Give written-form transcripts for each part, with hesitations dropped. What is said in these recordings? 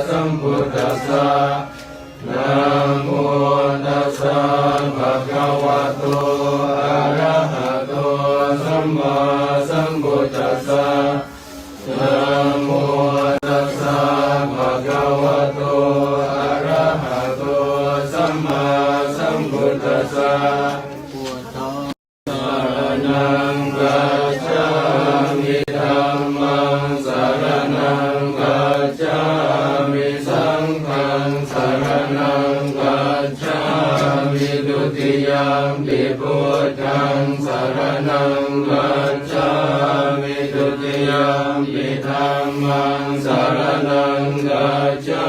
สัมพุทธัสสะนะโมตัสสะภะคะวะโตอะระหะโตสัมมาสัมพุทธัสสะนะโมตัสสะภะคะวะโตอะระหะโตสัมมาสัมพุทธัสสะนังกัจฉามิธัมมังสรณังกัจฉามิสังฆังสรณังกัจฉามิทุติยมปิพุทธังสรณังกัจฉามิทุติยมปิธัมมังสรณังกัจฉา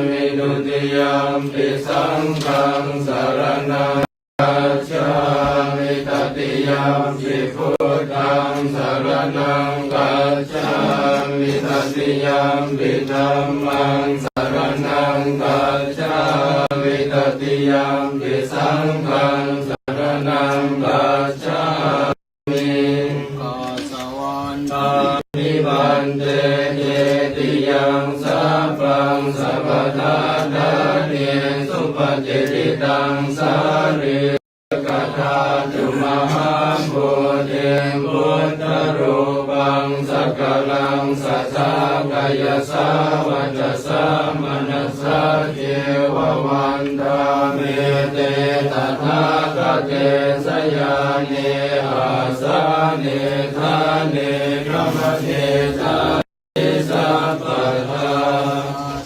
มิทุติยมปิสังฆังสรณังกัจฉามิตติยมปิพุทธังสรณังกัจฉามิตติยมปิธัมมังสรณังกัจฉามิตติยมปิสังฆังสรณังกัจฉามิกาสวันตามิบันเตเยติยังสัพพังสัพพทานาเนสุปฏิริตังสาริกถาตุมหาโพธิพุทธรูปังสักกังสัสสะกายสาวัจสามนัสสะเทววันตาเมเตตถาคเตสยาเนอาสาเนทาเนกรรมเนตาสัพพทา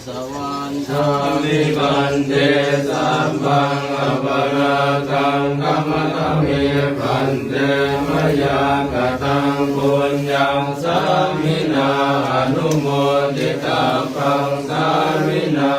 สวันทามิบันเตสัมปังอปราตังกัมมะทะเมพันเตมยากตังปุญญังสามินาอนุโมทิตาปังสามินา